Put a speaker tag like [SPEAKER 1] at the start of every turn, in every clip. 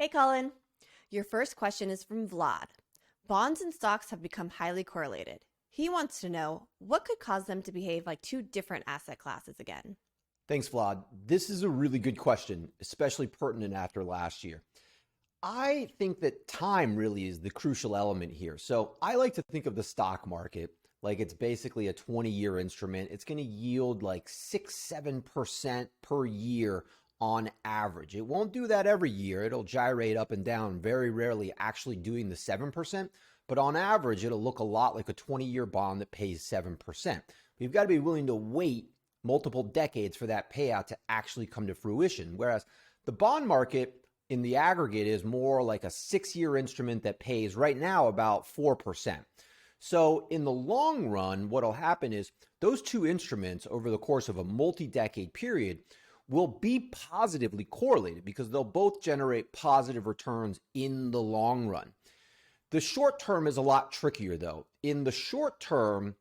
[SPEAKER 1] Hey, Colin. Your first question is from Vlad. Bonds and stocks have become highly correlated. He wants to know what could cause them to behave like two different asset classes again.
[SPEAKER 2] Thanks, Vlad. This is a really good question, especially pertinent after last year. I think that time really is the crucial element here. So I like to think of the stock market like it's basically a 20-year instrument. It's going to yield like 6, 7% per year on average. It won't do that every year. It'll gyrate up and down, very rarely actually doing the 7%. But on average, it'll look a lot like a 20-year bond that pays 7%. You've got to be willing to wait multiple decades for that payout to actually come to fruition. Whereas the bond market in the aggregate is more like a 6-year instrument that pays right now about 4%. So in the long run, what'll happen is those two instruments over the course of a multi-decade period will be positively correlated because they'll both generate positive returns in the long run. The short term is a lot trickier though. In the short term,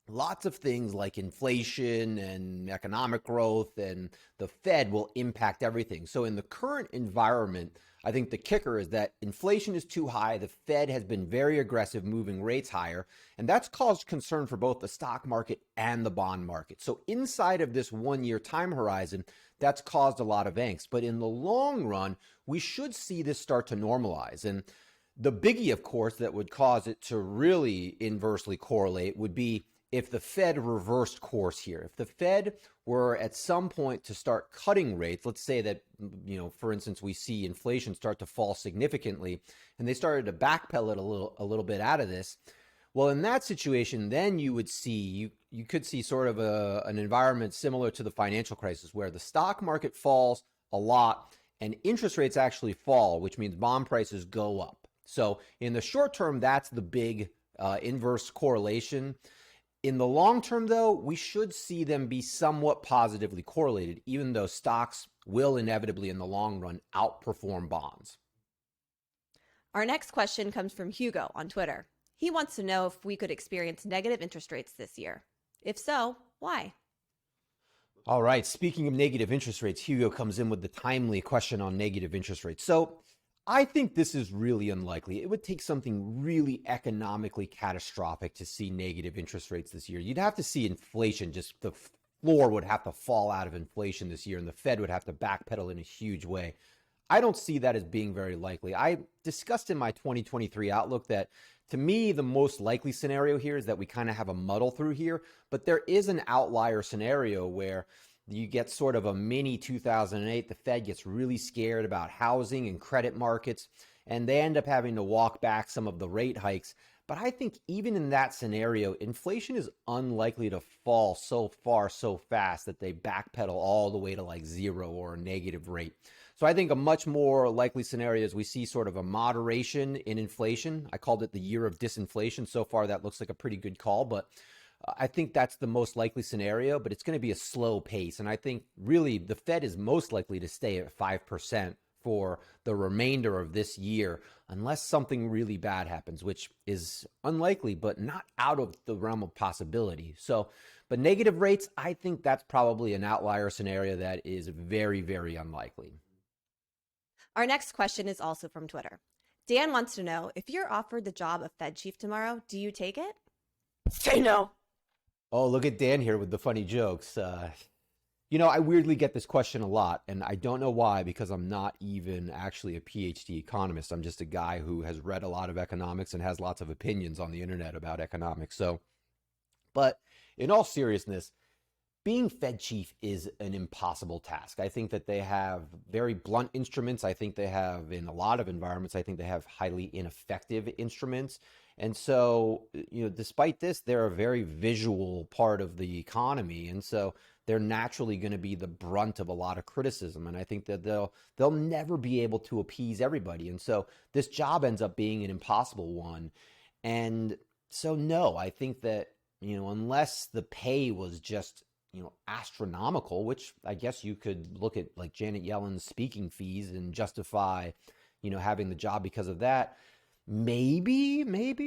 [SPEAKER 2] lots of things like inflation and economic growth and the Fed will impact everything. So in the current environment, I think the kicker is that inflation is too high. The Fed has been very aggressive moving rates higher, and that's caused concern for both the stock market and the bond market. So inside of this 1-year time horizon, that's caused a lot of angst. But in the long run, we should see this start to normalize. And the biggie, of course, that would cause it to really inversely correlate would be if the Fed reversed course here. If the Fed were at some point to start cutting rates, let's say that, for instance, we see inflation start to fall significantly and they started to backpedal a little bit out of this. Well, in that situation, then you would see, you could see sort of an environment similar to the financial crisis where the stock market falls a lot and interest rates actually fall, which means bond prices go up. So in the short term, that's the big inverse correlation. In the long term, though, we should see them be somewhat positively correlated, even though stocks will inevitably in the long run outperform bonds.
[SPEAKER 1] Our next question comes from Hugo on Twitter. He wants to know if we could experience negative interest rates this year. If so, why?
[SPEAKER 2] All right. Speaking of negative interest rates, Hugo comes in with the timely question on negative interest rates. So I think this is really unlikely. It would take something really economically catastrophic to see negative interest rates this year. You'd have to see inflation, just the floor would have to fall out of inflation this year and the Fed would have to backpedal in a huge way. I don't see that as being very likely. I discussed in my 2023 outlook that to me, the most likely scenario here is that we kind of have a muddle through here, but there is an outlier scenario where you get sort of a mini 2008. The Fed gets really scared about housing and credit markets, and they end up having to walk back some of the rate hikes. But I think even in that scenario, inflation is unlikely to fall so far so fast that they backpedal all the way to like zero or a negative rate. So I think a much more likely scenario is we see sort of a moderation in inflation. I called it the year of disinflation. So far, that looks like a pretty good call, but I think that's the most likely scenario, but it's going to be a slow pace. And I think really the Fed is most likely to stay at 5% for the remainder of this year, unless something really bad happens, which is unlikely, but not out of the realm of possibility. So, but negative rates, I think that's probably an outlier scenario that is very, very unlikely.
[SPEAKER 1] Our next question is also from Twitter. Dan wants to know if you're offered the job of Fed chief tomorrow, do you take it? Say no.
[SPEAKER 2] Oh, look at Dan here with the funny jokes. I weirdly get this question a lot, and I don't know why, because I'm not even actually a PhD economist. I'm just a guy who has read a lot of economics and has lots of opinions on the internet about economics. But in all seriousness, being Fed chief is an impossible task. I think that they have very blunt instruments. I think they have, in a lot of environments, I think they have highly ineffective instruments. And so, despite this, they're a very visual part of the economy. And so they're naturally going to be the brunt of a lot of criticism. And I think that they'll never be able to appease everybody. And so this job ends up being an impossible one. And so, no, I think that, unless the pay was just, astronomical, which I guess you could look at like Janet Yellen's speaking fees and justify, having the job because of that. Maybe,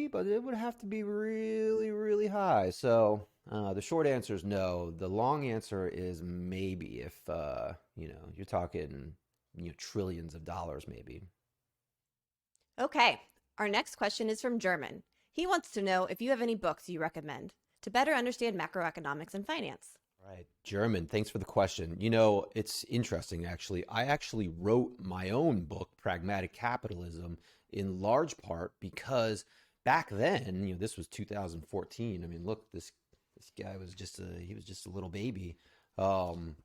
[SPEAKER 2] but it would have to be really, really high. So the short answer is no. The long answer is maybe if, you're talking, trillions of dollars, maybe.
[SPEAKER 1] Okay, our next question is from German. He wants to know if you have any books you recommend to better understand macroeconomics and finance.
[SPEAKER 2] Right. German, thanks for the question. It's interesting actually. I actually wrote my own book, Pragmatic Capitalism, in large part because back then, this was 2014. I mean, look, this guy was just a little baby. Um,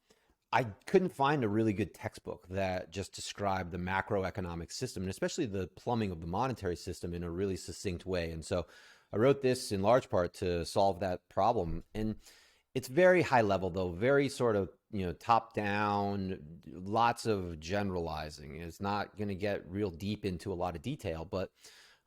[SPEAKER 2] I couldn't find a really good textbook that just described the macroeconomic system and especially the plumbing of the monetary system in a really succinct way. And so I wrote this in large part to solve that problem. And it's very high level, though, very sort of, top down, lots of generalizing. It's not going to get real deep into a lot of detail. But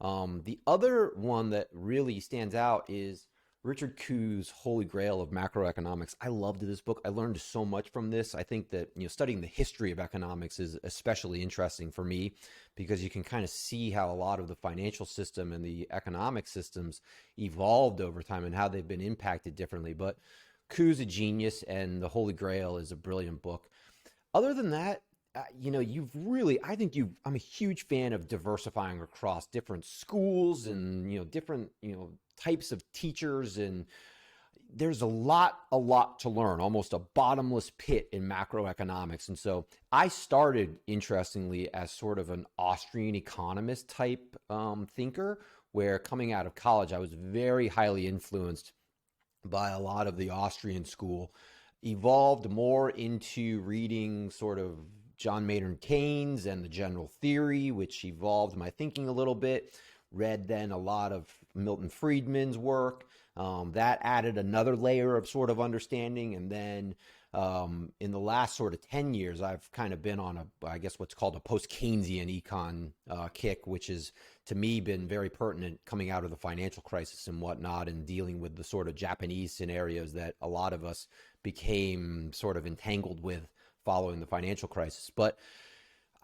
[SPEAKER 2] the other one that really stands out is Richard Kuh's Holy Grail of Macroeconomics. I loved this book. I learned so much from this. I think that, studying the history of economics is especially interesting for me because you can kind of see how a lot of the financial system and the economic systems evolved over time and how they've been impacted differently. But Kuh's a genius, and The Holy Grail is a brilliant book. Other than that, I think I'm a huge fan of diversifying across different schools and, different, types of teachers. And there's a lot to learn, almost a bottomless pit in macroeconomics. And so I started, interestingly, as sort of an Austrian economist type thinker, where coming out of college, I was very highly influenced by a lot of the Austrian school, evolved more into reading sort of John Maynard Keynes and the general theory, which evolved my thinking a little bit. Read then a lot of Milton Friedman's work. That added another layer of sort of understanding. And then in the last sort of 10 years, I've kind of been on I guess what's called a post-Keynesian econ kick, which has, to me, been very pertinent coming out of the financial crisis and whatnot, and dealing with the sort of Japanese scenarios that a lot of us became sort of entangled with following the financial crisis. But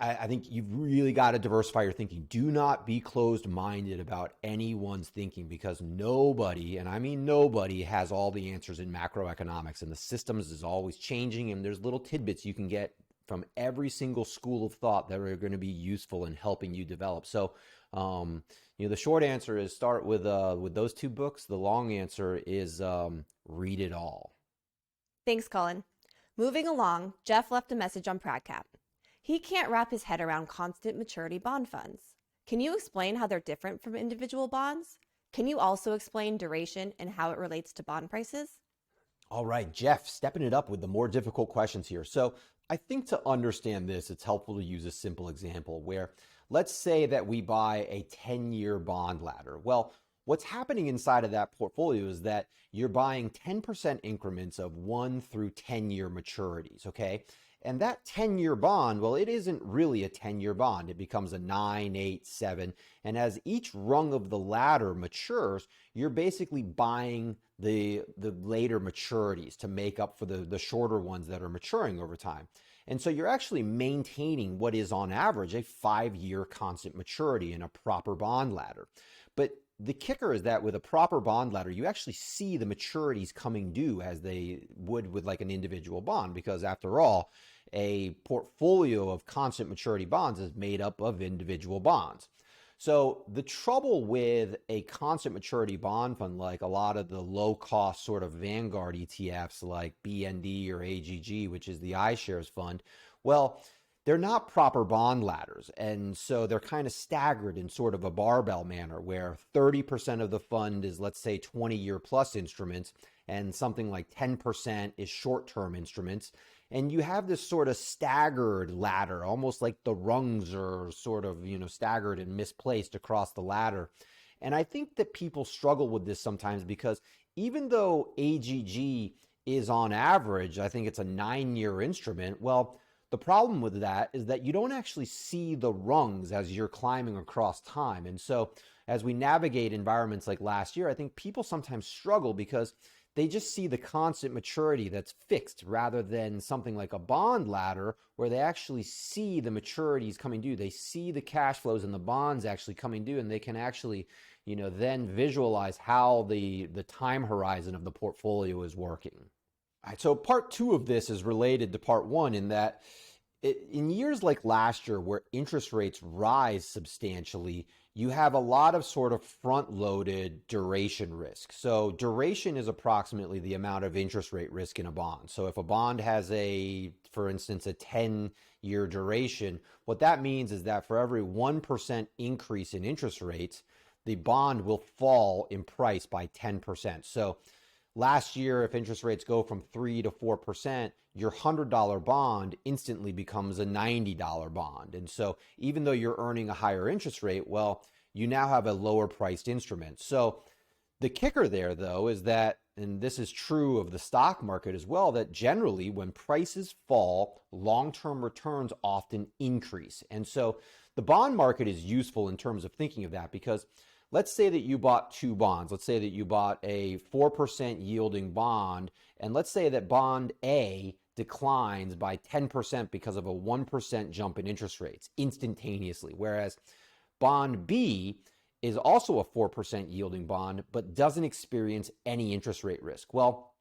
[SPEAKER 2] I think you've really got to diversify your thinking. Do not be closed-minded about anyone's thinking, because nobody, and I mean nobody, has all the answers in macroeconomics, and the systems is always changing, and there's little tidbits you can get from every single school of thought that are going to be useful in helping you develop. So, the short answer is start with those two books. The long answer is read it all.
[SPEAKER 1] Thanks, Colin. Moving along, Jeff left a message on PradCap. He can't wrap his head around constant maturity bond funds. Can you explain how they're different from individual bonds? Can you also explain duration and how it relates to bond prices?
[SPEAKER 2] All right, Jeff, stepping it up with the more difficult questions here. So I think to understand this, it's helpful to use a simple example where, let's say that we buy a 10-year bond ladder. Well, what's happening inside of that portfolio is that you're buying 10% increments of 1 through 10-year maturities, okay? And that 10-year bond, well, it isn't really a 10-year bond. It becomes a 9, 8, 7. And as each rung of the ladder matures, you're basically buying the later maturities to make up for the shorter ones that are maturing over time. And so you're actually maintaining what is on average a 5-year constant maturity in a proper bond ladder. But the kicker is that with a proper bond ladder, you actually see the maturities coming due as they would with like an individual bond, because after all, a portfolio of constant maturity bonds is made up of individual bonds. So the trouble with a constant maturity bond fund, like a lot of the low cost sort of Vanguard ETFs like BND or AGG, which is the iShares fund, well, they're not proper bond ladders. And so they're kind of staggered in sort of a barbell manner where 30% of the fund is, let's say, 20-year plus instruments, and something like 10% is short-term instruments. And you have this sort of staggered ladder, almost like the rungs are sort of, staggered and misplaced across the ladder. And I think that people struggle with this sometimes because even though AGG is on average, I think it's a 9-year instrument, well, the problem with that is that you don't actually see the rungs as you're climbing across time. And so as we navigate environments like last year, I think people sometimes struggle because they just see the constant maturity that's fixed rather than something like a bond ladder where they actually see the maturities coming due. They see the cash flows and the bonds actually coming due, and they can actually, then visualize how the time horizon of the portfolio is working. All right, so part two of this is related to part one in that In years like last year, where interest rates rise substantially, you have a lot of sort of front loaded duration risk. So, duration is approximately the amount of interest rate risk in a bond. So, if a bond has for instance, a 10-year duration, what that means is that for every 1% increase in interest rates, the bond will fall in price by 10%. So, last year, if interest rates go from 3 to 4%, your $100 bond instantly becomes a $90 bond. And so even though you're earning a higher interest rate, well, you now have a lower priced instrument. So the kicker there, though, is that, and this is true of the stock market as well, that generally when prices fall, long-term returns often increase. And so the bond market is useful in terms of thinking of that because let's say that you bought two bonds. Let's say that you bought a 4% yielding bond, and let's say that bond A declines by 10% because of a 1% jump in interest rates instantaneously, whereas bond B is also a 4% yielding bond, but doesn't experience any interest rate risk. Well,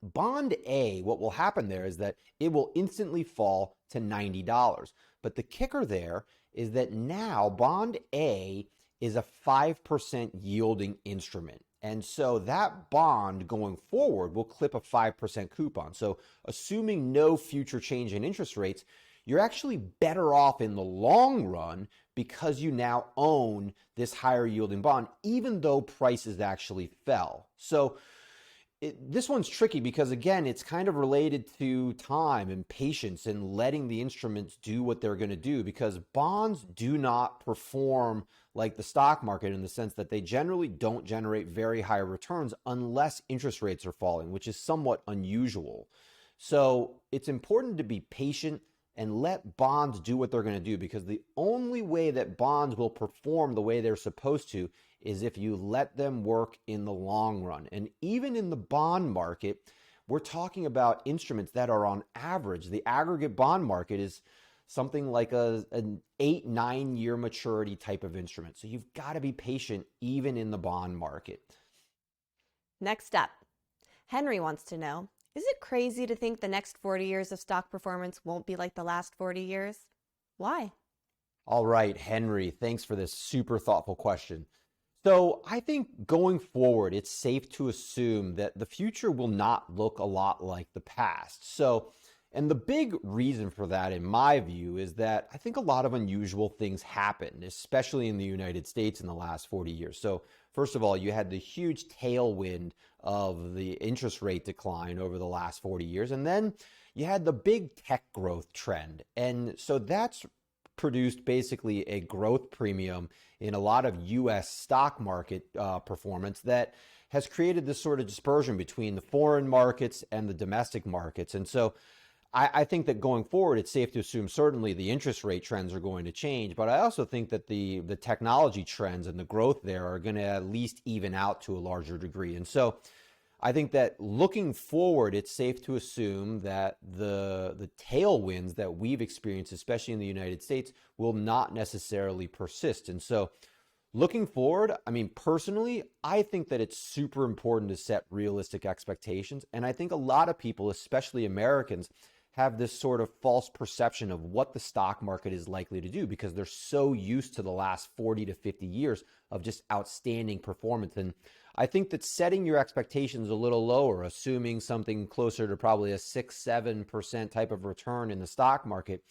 [SPEAKER 2] bond A, what will happen there is that it will instantly fall to $90. But the kicker there is that now bond A is a 5% yielding instrument. And so that bond going forward will clip a 5% coupon. So assuming no future change in interest rates, you're actually better off in the long run because you now own this higher yielding bond, even though prices actually fell. So this one's tricky because, again, it's kind of related to time and patience and letting the instruments do what they're going to do, because bonds do not perform like the stock market in the sense that they generally don't generate very high returns unless interest rates are falling, which is somewhat unusual. So it's important to be patient and let bonds do what they're going to do, because the only way that bonds will perform the way they're supposed to is if you let them work in the long run. And even in the bond market, we're talking about instruments that are on average. The aggregate bond market is something like an 8-9 year maturity type of instrument. So you've got to be patient even in the bond market.
[SPEAKER 1] Next up, Henry wants to know, is it crazy to think the next 40 years of stock performance won't be like the last 40 years? Why?
[SPEAKER 2] All right, Henry, thanks for this super thoughtful question. So I think going forward, it's safe to assume that the future will not look a lot like the past. And the big reason for that, in my view, is that I think a lot of unusual things happened, especially in the United States in the last 40 years. So first of all, you had the huge tailwind of the interest rate decline over the last 40 years. And then you had the big tech growth trend. And so that's produced basically a growth premium in a lot of US stock market performance that has created this sort of dispersion between the foreign markets and the domestic markets. And so I think that going forward, it's safe to assume certainly the interest rate trends are going to change, but I also think that the technology trends and the growth there are going to at least even out to a larger degree. And so I think that looking forward, it's safe to assume that the tailwinds that we've experienced, especially in the United States, will not necessarily persist. And so looking forward, I mean, personally, I think that it's super important to set realistic expectations. And I think a lot of people, especially Americans, have this sort of false perception of what the stock market is likely to do because they're so used to the last 40 to 50 years of just outstanding performance. And I think that setting your expectations a little lower, assuming something closer to probably a 6-7% type of return in the stock market,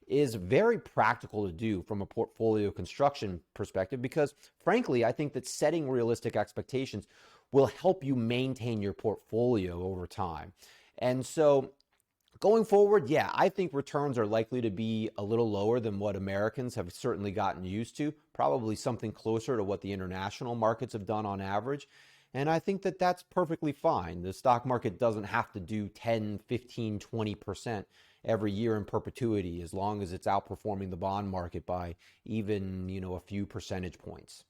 [SPEAKER 2] is very practical to do from a portfolio construction perspective, because frankly, I think that setting realistic expectations will help you maintain your portfolio over time. And so going forward, yeah, I think returns are likely to be a little lower than what Americans have certainly gotten used to, probably something closer to what the international markets have done on average. And I think that that's perfectly fine. The stock market doesn't have to do 10, 15, 20% every year in perpetuity, as long as it's outperforming the bond market by even, a few percentage points.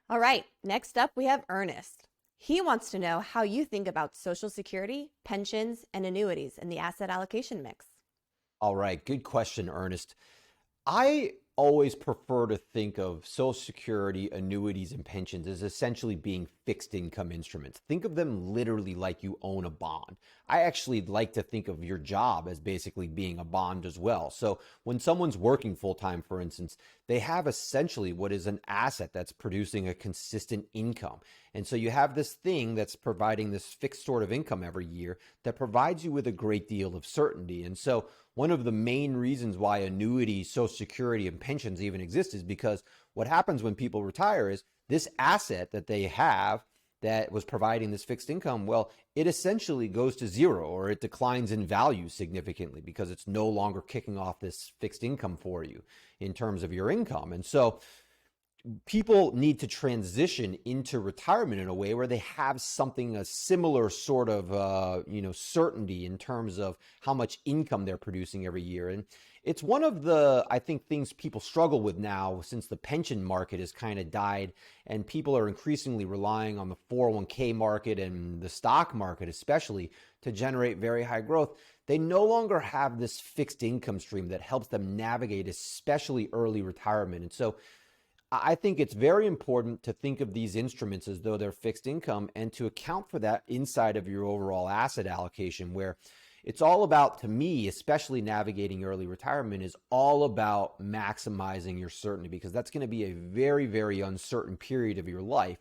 [SPEAKER 1] All right, next up we have Ernest. He wants to know how you think about Social Security, pensions, and annuities in the asset allocation mix.
[SPEAKER 2] All right, good question, Ernest. I always prefer to think of Social Security, annuities, and pensions as essentially being fixed income instruments. Think of them literally like you own a bond. I actually like to think of your job as basically being a bond as well. So when someone's working full time, for instance, they have essentially what is an asset that's producing a consistent income. And so you have this thing that's providing this fixed sort of income every year that provides you with a great deal of certainty. And so one of the main reasons why annuities, Social Security, and pensions even exist is because what happens when people retire is this asset that they have that was providing this fixed income, well, it essentially goes to zero or it declines in value significantly because it's no longer kicking off this fixed income for you in terms of your income. And so people need to transition into retirement in a way where they have something, a similar sort of certainty in terms of how much income they're producing every year. And it's one of the, I think, things people struggle with now since the pension market has kind of died and people are increasingly relying on the 401k market and the stock market especially to generate very high growth. They no longer have this fixed income stream that helps them navigate especially early retirement. And so I think it's very important to think of these instruments as though they're fixed income and to account for that inside of your overall asset allocation, where it's all about, to me, especially navigating early retirement, is all about maximizing your certainty because that's going to be a very, very uncertain period of your life.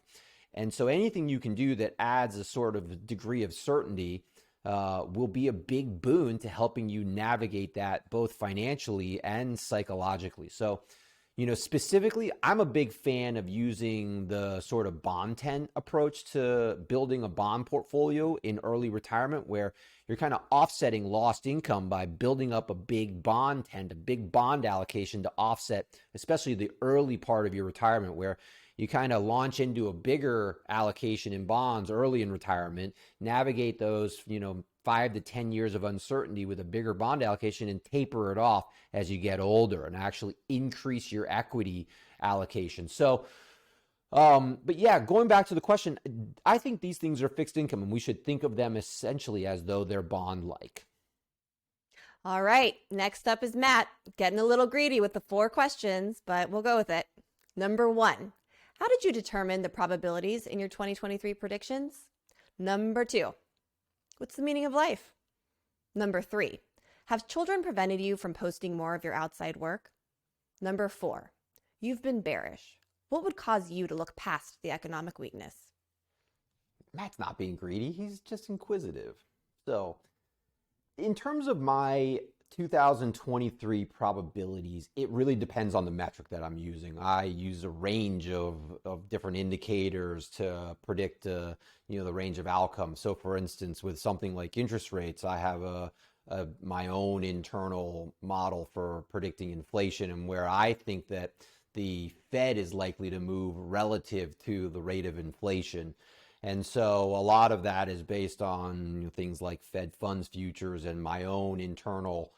[SPEAKER 2] And so anything you can do that adds a sort of degree of certainty will be a big boon to helping you navigate that both financially and psychologically. So specifically, I'm a big fan of using the sort of bond tent approach to building a bond portfolio in early retirement, where you're kind of offsetting lost income by building up a big bond tent, a big bond allocation to offset, especially the early part of your retirement, where you kind of launch into a bigger allocation in bonds early in retirement, navigate those, 5 to 10 years of uncertainty with a bigger bond allocation and taper it off as you get older and actually increase your equity allocation. So, but yeah, going back to the question, I think these things are fixed income and we should think of them essentially as though they're bond-like.
[SPEAKER 1] All right, next up is Matt, getting a little greedy with the 4 questions, but we'll go with it. Number 1, how did you determine the probabilities in your 2023 predictions? Number 2, what's the meaning of life? Number 3, have children prevented you from posting more of your outside work? Number 4, you've been bearish. What would cause you to look past the economic weakness?
[SPEAKER 2] Matt's not being greedy. He's just inquisitive. So, in terms of my 2023 probabilities, it really depends on the metric that I'm using. I use a range of different indicators to predict, the range of outcomes. So, for instance, with something like interest rates, I have my own internal model for predicting inflation and where I think that the Fed is likely to move relative to the rate of inflation. And so a lot of that is based on things like Fed funds futures and my own internal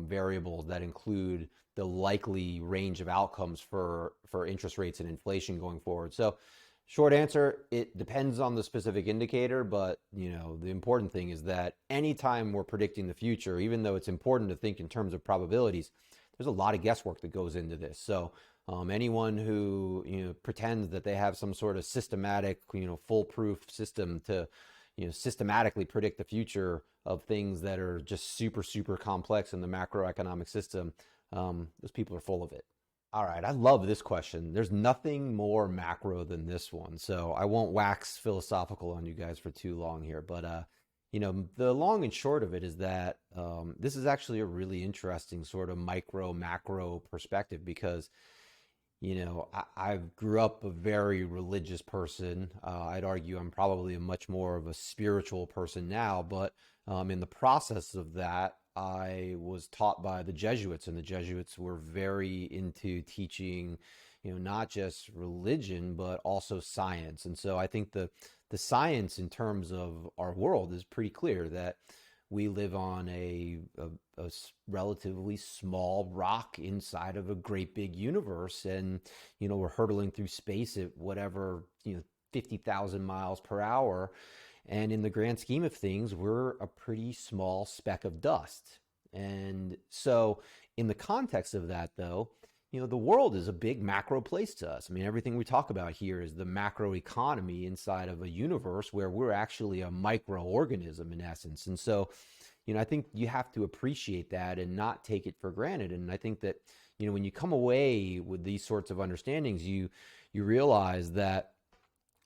[SPEAKER 2] variables that include the likely range of outcomes for interest rates and inflation going forward. So short answer, it depends on the specific indicator, but the important thing is that anytime we're predicting the future, even though it's important to think in terms of probabilities, there's a lot of guesswork that goes into this. So anyone who pretends that they have some sort of systematic, foolproof system to systematically predict the future of things that are just super, super complex in the macroeconomic system, those people are full of it. All right, I love this question. There's nothing more macro than this one, so I won't wax philosophical on you guys for too long here. But the long and short of it is that this is actually a really interesting sort of micro macro perspective because I grew up a very religious person. I'd argue I'm probably a much more of a spiritual person now, but in the process of that, I was taught by the Jesuits, and the Jesuits were very into teaching, not just religion, but also science. And so I think the science in terms of our world is pretty clear that we live on a relatively small rock inside of a great big universe, and we're hurtling through space at whatever 50,000 miles per hour, and in the grand scheme of things, we're a pretty small speck of dust. And so, in the context of that, though, The world is a big macro place to us. I mean, everything we talk about here is the macro economy inside of a universe where we're actually a microorganism in essence. And so, I think you have to appreciate that and not take it for granted. And I think that, when you come away with these sorts of understandings, you realize that,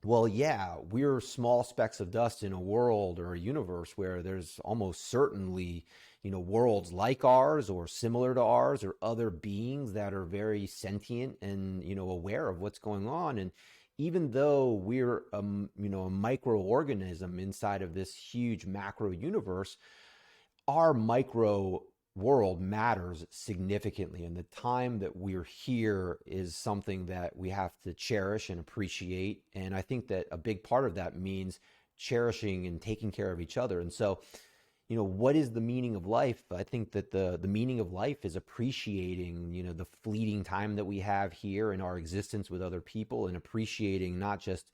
[SPEAKER 2] well, yeah, we're small specks of dust in a world or a universe where there's almost certainly, worlds like ours or similar to ours or other beings that are very sentient and, aware of what's going on. And even though we're, a microorganism inside of this huge macro universe, our micro world matters significantly, and the time that we're here is something that we have to cherish and appreciate. And I think that a big part of that means cherishing and taking care of each other. And so, what is the meaning of life? I think that the meaning of life is appreciating, the fleeting time that we have here in our existence with other people, and appreciating not just,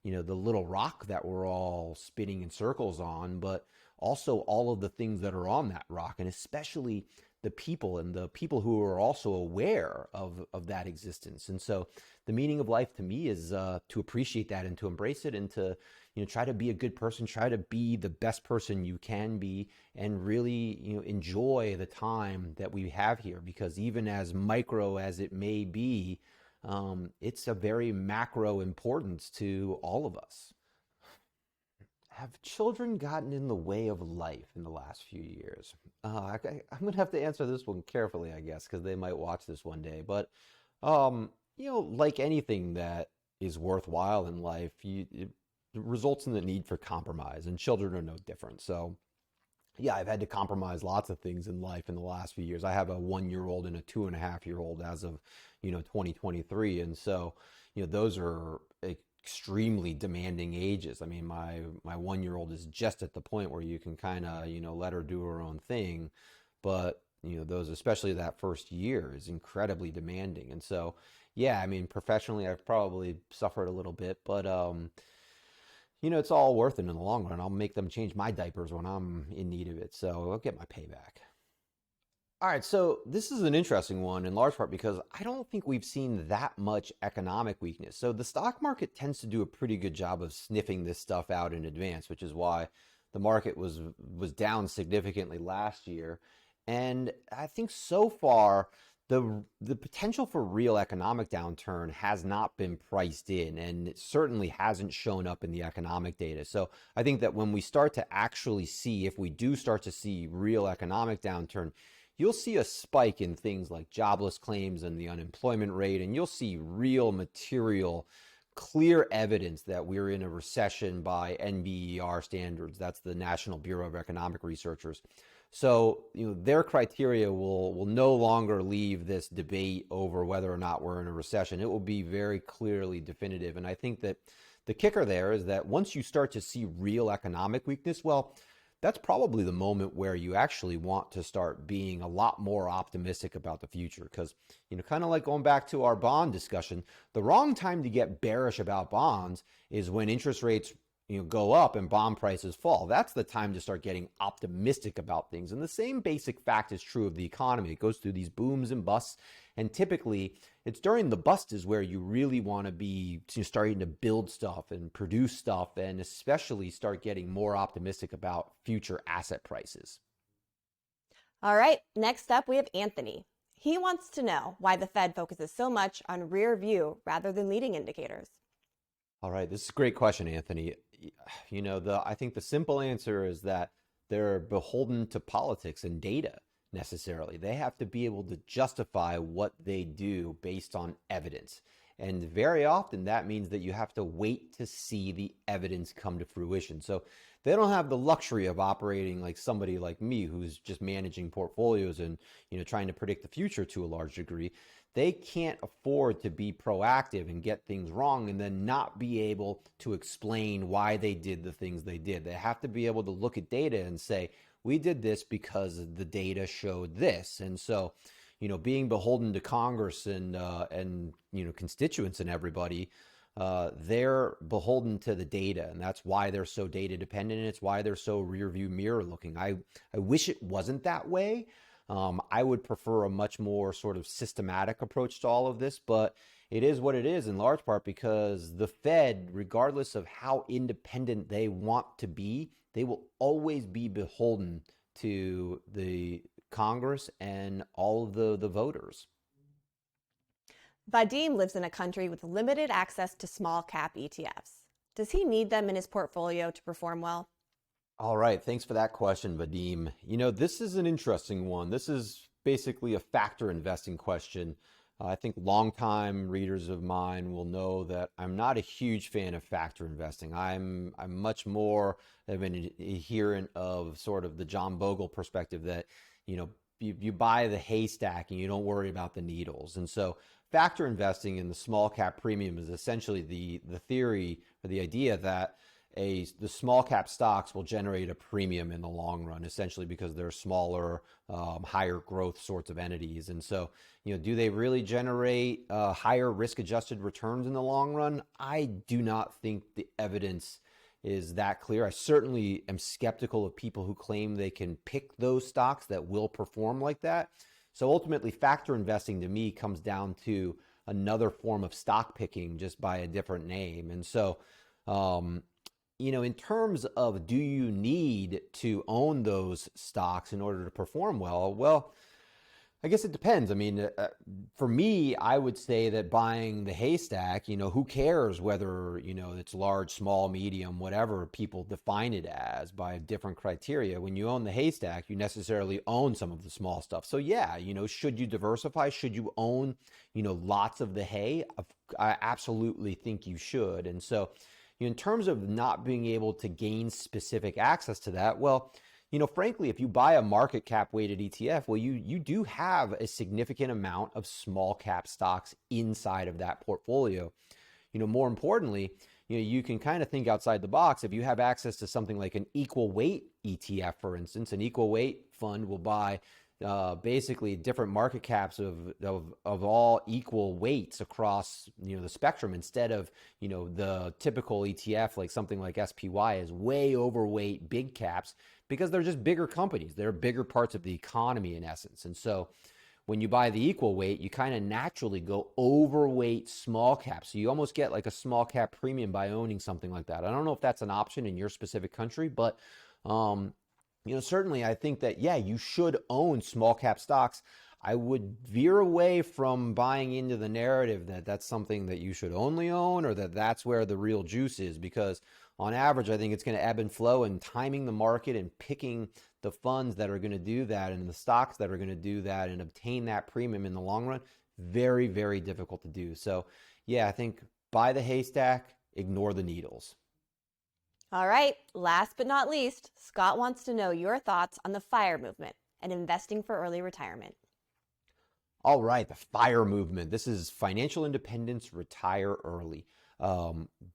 [SPEAKER 2] the little rock that we're all spinning in circles on, but also all of the things that are on that rock, and especially the people and the people who are also aware of that existence. And so the meaning of life to me is to appreciate that and to embrace it, and to try to be a good person, try to be the best person you can be, and really enjoy the time that we have here, because even as micro as it may be, it's a very macro importance to all of us. Have children gotten in the way of life in the last few years? I'm going to have to answer this one carefully, I guess, because they might watch this one day. But, like anything that is worthwhile in life, it results in the need for compromise, and children are no different. So, yeah, I've had to compromise lots of things in life in the last few years. I have a 1 year old and a 2.5 year old as of, 2023. And so, those are extremely demanding ages. I mean, my 1 year old is just at the point where you can kind of, let her do her own thing. But, those, especially that first year, is incredibly demanding. And so, yeah, I mean, professionally, I've probably suffered a little bit, but, it's all worth it in the long run. I'll make them change my diapers when I'm in need of it. So I'll get my payback. All right, so this is an interesting one in large part because I don't think we've seen that much economic weakness. So the stock market tends to do a pretty good job of sniffing this stuff out in advance, which is why the market was down significantly last year. And I think so far the potential for real economic downturn has not been priced in, and it certainly hasn't shown up in the economic data. So I think that when we start to actually see, if we do start to see real economic downturn, you'll see a spike in things like jobless claims and the unemployment rate, and you'll see real material, clear evidence that we're in a recession by NBER standards. That's the National Bureau of Economic Researchers. So, their criteria will no longer leave this debate over whether or not we're in a recession. It will be very clearly definitive. And I think that the kicker there is that once you start to see real economic weakness, well, that's probably the moment where you actually want to start being a lot more optimistic about the future. Because, kind of like going back to our bond discussion, the wrong time to get bearish about bonds is when interest rates go up and bond prices fall. That's the time to start getting optimistic about things. And the same basic fact is true of the economy. It goes through these booms and busts. And typically, it's during the bust is where you really want to be starting to build stuff and produce stuff, and especially start getting more optimistic about future asset prices.
[SPEAKER 1] All right, next up we have Anthony. He wants to know why the Fed focuses so much on rear view rather than leading indicators.
[SPEAKER 2] All right, this is a great question, Anthony. I think the simple answer is that they're beholden to politics and data necessarily. They have to be able to justify what they do based on evidence. And very often that means that you have to wait to see the evidence come to fruition. So they don't have the luxury of operating like somebody like me who's just managing portfolios and trying to predict the future to a large degree. They can't afford to be proactive and get things wrong and then not be able to explain why they did the things they did. They have to be able to look at data and say, we did this because the data showed this. And so, being beholden to Congress and constituents and everybody, they're beholden to the data, and that's why they're so data dependent, and it's why they're so rear view mirror looking. I wish it wasn't that way. I would prefer a much more sort of systematic approach to all of this, but it is what it is in large part because the Fed, regardless of how independent they want to be, they will always be beholden to the Congress and all of the voters.
[SPEAKER 1] Vadim lives in a country with limited access to small cap ETFs. Does he need them in his portfolio to perform well?
[SPEAKER 2] All right, thanks for that question, Vadim. This is an interesting one. This is basically a factor investing question. I think longtime readers of mine will know that I'm not a huge fan of factor investing. I'm much more of an adherent of sort of the John Bogle perspective that, you know, you buy the haystack and you don't worry about the needles. And so factor investing in the small cap premium is essentially the theory or the idea that the small cap stocks will generate a premium in the long run, essentially because they're smaller, higher growth sorts of entities. And so, do they really generate higher risk adjusted returns in the long run? I do not think the evidence is that clear. I certainly am skeptical of people who claim they can pick those stocks that will perform like that. So ultimately, factor investing to me comes down to another form of stock picking just by a different name. And so, in terms of do you need to own those stocks in order to perform well? Well, I guess it depends. I mean, for me, I would say that buying the haystack, who cares whether, it's large, small, medium, whatever people define it as by different criteria. When you own the haystack, you necessarily own some of the small stuff. So yeah, should you diversify? Should you own, lots of the hay? I absolutely think you should. And so, in terms of not being able to gain specific access to that, well, frankly, if you buy a market cap weighted ETF, well, you do have a significant amount of small cap stocks inside of that portfolio. More importantly, you can kind of think outside the box. If you have access to something like an equal weight ETF, for instance, an equal weight fund will buy basically different market caps of all equal weights across the spectrum instead of the typical ETF like something like SPY is way overweight big caps because they're just bigger companies. They're bigger parts of the economy in essence. And so when you buy the equal weight, you kind of naturally go overweight small caps. So you almost get like a small cap premium by owning something like that. I don't know if that's an option in your specific country, but certainly I think that, yeah, you should own small cap stocks. I would veer away from buying into the narrative that that's something that you should only own or that that's where the real juice is, because on average, I think it's going to ebb and flow, and timing the market and picking the funds that are going to do that and the stocks that are going to do that and obtain that premium in the long run, very, very difficult to do. So yeah, I think buy the haystack, ignore the needles.
[SPEAKER 1] All right, last but not least, Scott wants to know your thoughts on the FIRE movement and investing for early retirement.
[SPEAKER 2] All right, the FIRE movement. This is financial independence, retire early.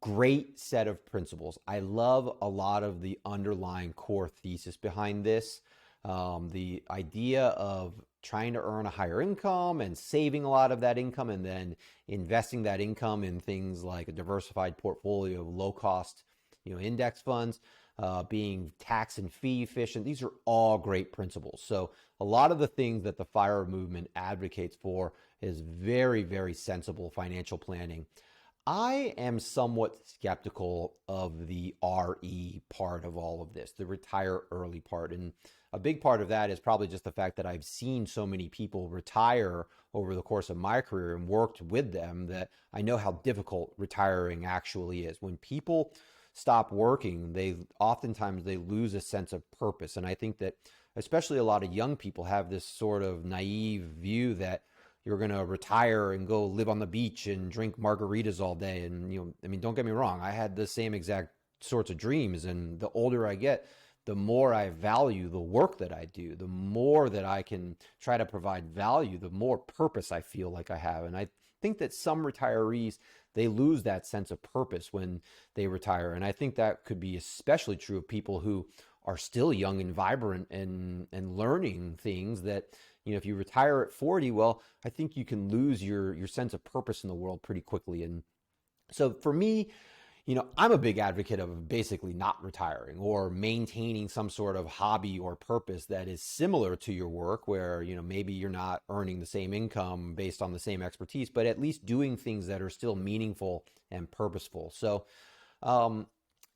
[SPEAKER 2] Great set of principles. I love a lot of the underlying core thesis behind this. The idea of trying to earn a higher income and saving a lot of that income and then investing that income in things like a diversified portfolio of low cost, index funds, being tax and fee efficient. These are all great principles. So a lot of the things that the FIRE movement advocates for is very, very sensible financial planning. I am somewhat skeptical of the RE part of all of this, the retire early part. And a big part of that is probably just the fact that I've seen so many people retire over the course of my career and worked with them that I know how difficult retiring actually is. When people stop working, they oftentimes they lose a sense of purpose. And I think that especially a lot of young people have this sort of naive view that you're going to retire and go live on the beach and drink margaritas all day. And, don't get me wrong. I had the same exact sorts of dreams. And the older I get, the more I value the work that I do, the more that I can try to provide value, the more purpose I feel like I have. And I think that some retirees, they lose that sense of purpose when they retire. And I think that could be especially true of people who are still young and vibrant and learning things that, if you retire at 40, well, I think you can lose your sense of purpose in the world pretty quickly. And so for me, I'm a big advocate of basically not retiring or maintaining some sort of hobby or purpose that is similar to your work where, maybe you're not earning the same income based on the same expertise, but at least doing things that are still meaningful and purposeful. So, um,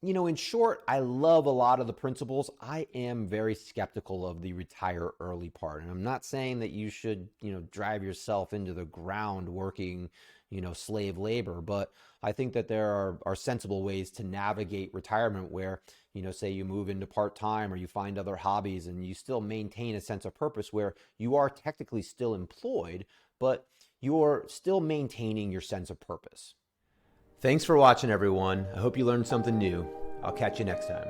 [SPEAKER 2] in short, I love a lot of the principles. I am very skeptical of the retire early part. And I'm not saying that you should, drive yourself into the ground working, slave labor, but I think that there are sensible ways to navigate retirement where, say you move into part time or you find other hobbies and you still maintain a sense of purpose where you are technically still employed, but you're still maintaining your sense of purpose. Thanks for watching, everyone. I hope you learned something new. I'll catch you next time.